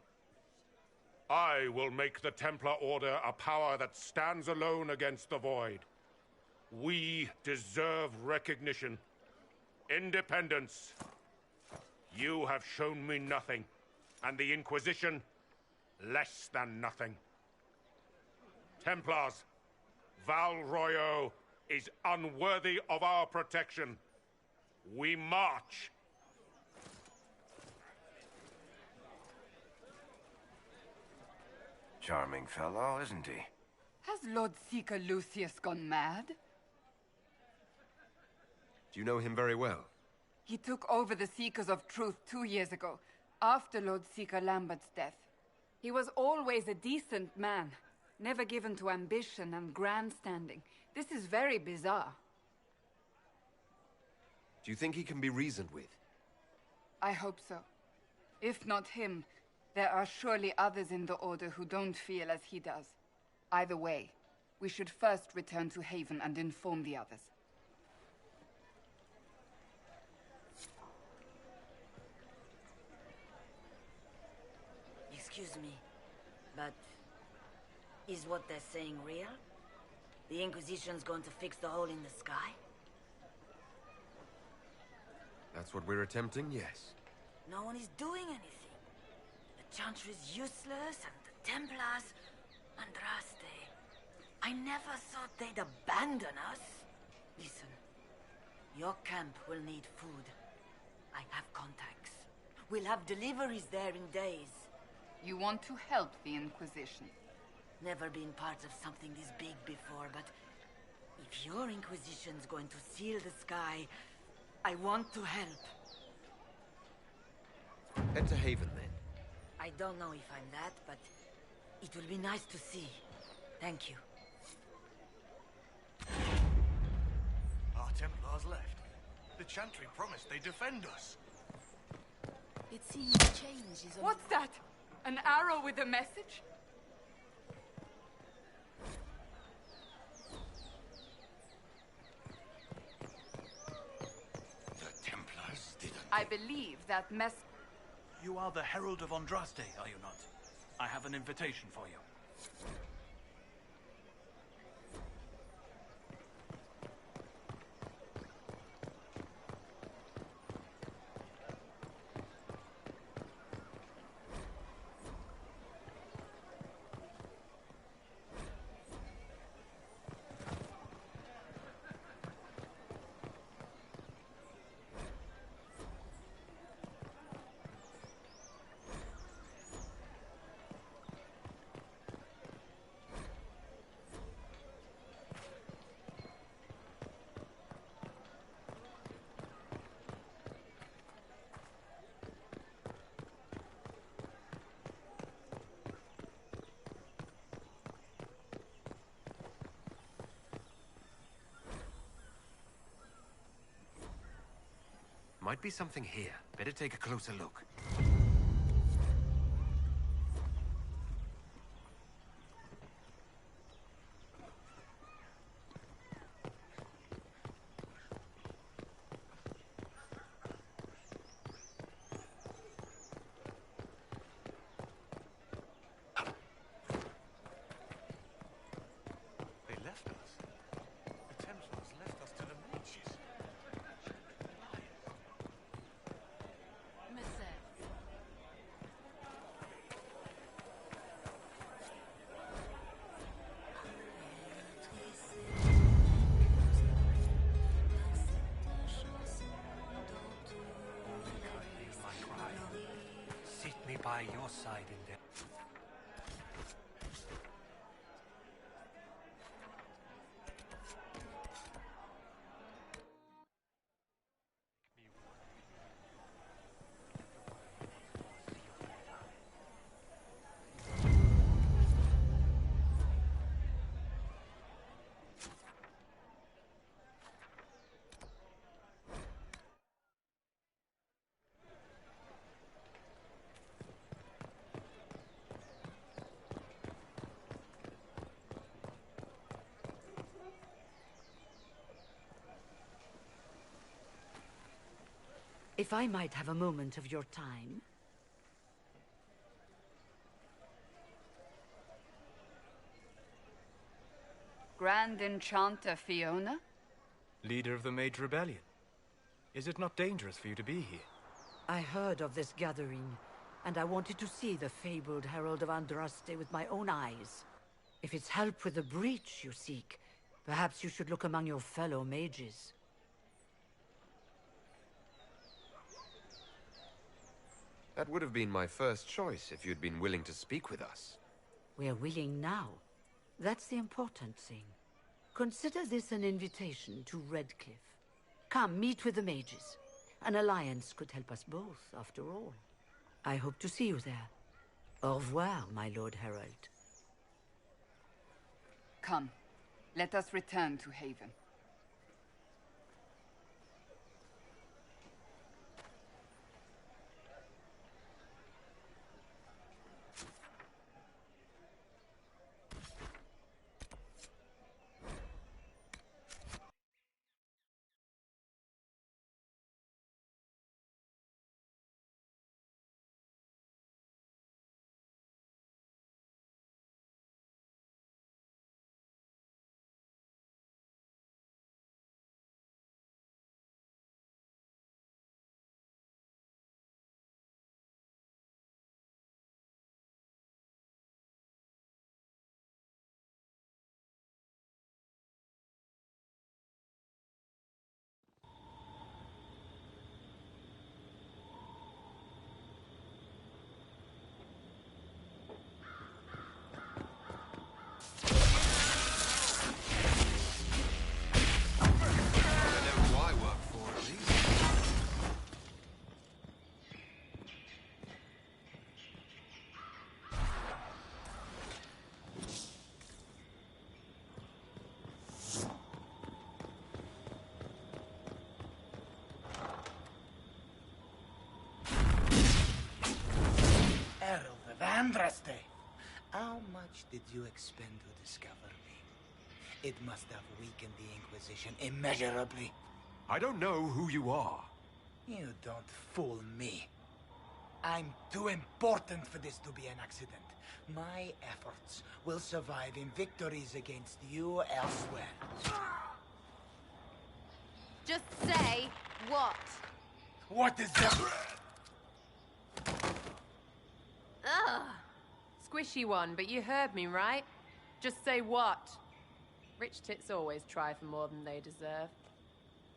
Speaker 18: I will make the Templar Order a power that stands alone against the Void. We deserve recognition. Independence. You have shown me nothing, and the Inquisition, less than nothing. Templars, Val Royo is unworthy of our protection. We march.
Speaker 3: Charming fellow, isn't he?
Speaker 9: Has Lord Seeker Lucius gone mad?
Speaker 2: Do you know him very well?
Speaker 9: He took over the Seekers of Truth 2 years ago, after Lord Seeker Lambert's death. He was always a decent man, never given to ambition and grandstanding. This is very bizarre.
Speaker 2: Do you think he can be reasoned with?
Speaker 9: I hope so. If not him, there are surely others in the Order who don't feel as he does. Either way, we should first return to Haven and inform the others.
Speaker 21: Excuse me, but is what they're saying real? The Inquisition's going to fix the hole in the sky?
Speaker 2: That's what we're attempting, yes.
Speaker 21: No one is doing anything. The Chantry is useless, and the Templars... Andraste. I never thought they'd abandon us. Listen, your camp will need food. I have contacts. We'll have deliveries there in days.
Speaker 9: You want to help the Inquisition?
Speaker 21: Never been part of something this big before, but if your Inquisition's going to seal the sky, I want to help.
Speaker 2: Head to Haven, then.
Speaker 21: I don't know if I'm that, but it will be nice to see. Thank you.
Speaker 22: Our Templars left. The Chantry promised they'd defend us.
Speaker 4: It seems change is on...
Speaker 9: What's that? An arrow with a message?
Speaker 22: The Templars didn't...
Speaker 9: I believe that mess...
Speaker 22: You are the Herald of Andraste, are you not? I have an invitation for you.
Speaker 2: Might be something here. Better take a closer look.
Speaker 22: They left us. The Templars left us to the mages.
Speaker 15: Sit me by your side in there.
Speaker 17: If I might have a moment of your time.
Speaker 9: Grand Enchanter Fiona?
Speaker 6: Leader of the Mage Rebellion. Is it not dangerous for you to be here?
Speaker 17: I heard of this gathering, and I wanted to see the fabled Herald of Andraste with my own eyes. If it's help with the breach you seek, perhaps you should look among your fellow mages.
Speaker 2: That would have been my first choice if you'd been willing to speak with us.
Speaker 17: We're willing now. That's the important thing. Consider this an invitation to Redcliffe. Come, meet with the mages. An alliance could help us both, after all. I hope to see you there. Au revoir, my Lord Herald.
Speaker 9: Come, let us return to Haven.
Speaker 10: Herald of Andraste. How much did you expend to discover me? It must have weakened the Inquisition immeasurably.
Speaker 2: I don't know who you are.
Speaker 10: You don't fool me. I'm too important for this to be an accident. My efforts will survive in victories against you elsewhere.
Speaker 5: Just say what?
Speaker 10: What is that?
Speaker 23: Ugh. Squishy one, but you heard me, right? Just say what? Rich tits always try for more than they deserve.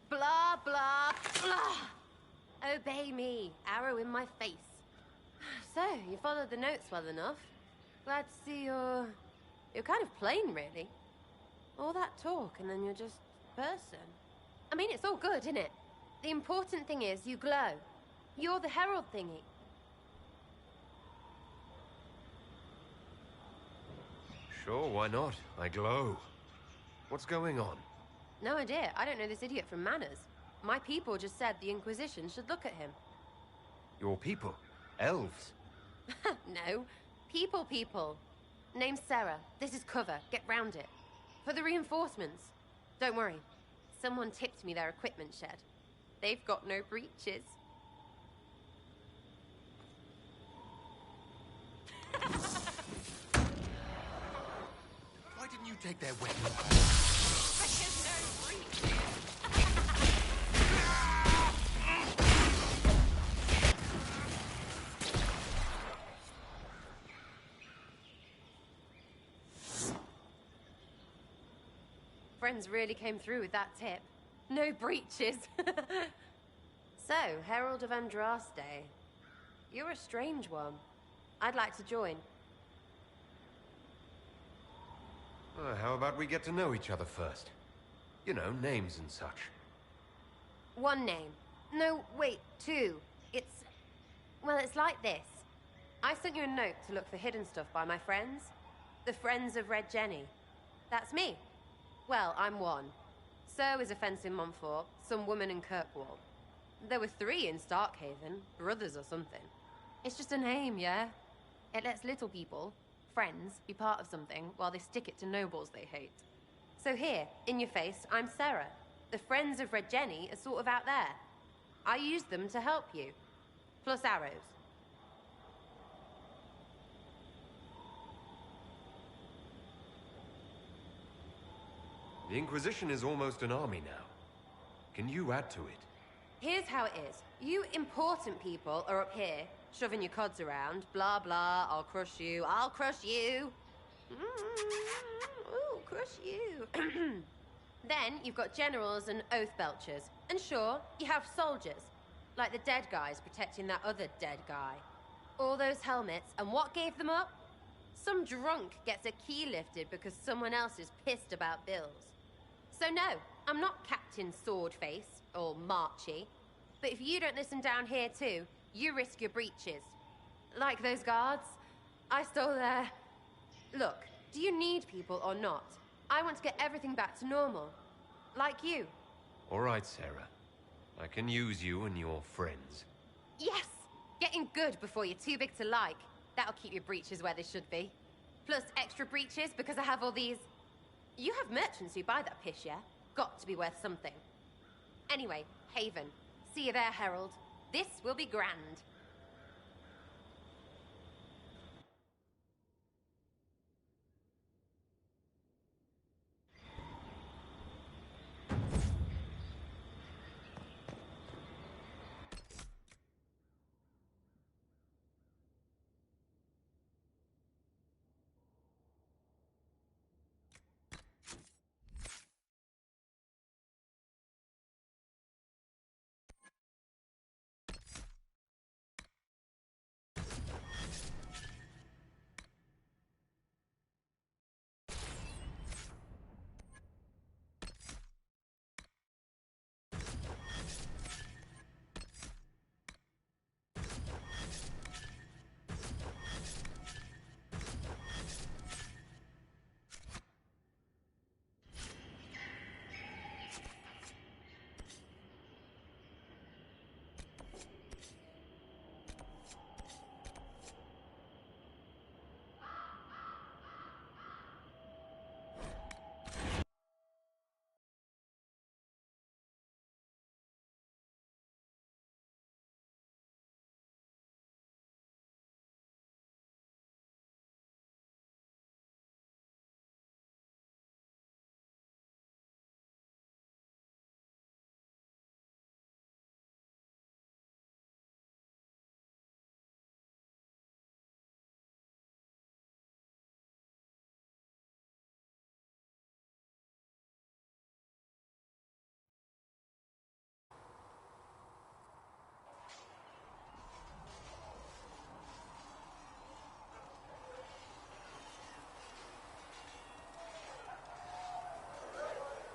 Speaker 5: Blah, blah, blah. Obey me. Arrow in my face. So, you followed the notes well enough. Glad to see you're kind of plain, really. All that talk, and then you're just person. I mean, it's all good, isn't it? The important thing is you glow. You're the herald thingy.
Speaker 2: Sure, why not? I glow. What's going on?
Speaker 5: No idea. I don't know this idiot from Manners. My people just said the Inquisition should look at him.
Speaker 2: Your people? Elves?
Speaker 5: No. People. Name's Sarah. This is cover. Get round it. For the reinforcements. Don't worry. Someone tipped me their equipment shed. They've got no breaches.
Speaker 2: Why didn't you take their weapons?
Speaker 5: Because no breaches. Friends really came through with that tip. No breaches. So, Herald of Andraste. You're a strange one. I'd like to join.
Speaker 2: How about we get to know each other first? You know, names and such.
Speaker 5: One name. No, wait, two. Well, it's like this. I sent you a note to look for hidden stuff by my friends. The Friends of Red Jenny. That's me. Well, I'm one. So is a fence in Montfort, some woman in Kirkwall. There were 3 in Starkhaven, brothers or something. It's just a name, yeah? It lets little people, friends, be part of something while they stick it to nobles they hate. So here, in your face, I'm Sarah. The Friends of Red Jenny are sort of out there.
Speaker 23: I use them to help you. Plus arrows.
Speaker 2: The Inquisition is almost an army now. Can you add to it?
Speaker 23: Here's how it is. You important people are up here, shoving your cods around. Blah, blah, I'll crush you, I'll crush you. Ooh, crush you. Then you've got generals and oath belchers. And sure, you have soldiers. Like the dead guys protecting that other dead guy. All those helmets, and what gave them up? Some drunk gets a key lifted because someone else is pissed about bills. So no, I'm not Captain Swordface, or Marchy. But if you don't listen down here too, you risk your breeches. Like those guards, I stole their... Look, do you need people or not? I want to get everything back to normal. Like you.
Speaker 2: All right, Sarah. I can use you and your friends.
Speaker 23: Yes! Getting good before you're too big to like. That'll keep your breeches where they should be. Plus extra breeches because I have all these... You have merchants who buy that piss, yeah? Got to be worth something. Anyway, Haven. See you there, Herald. This will be grand.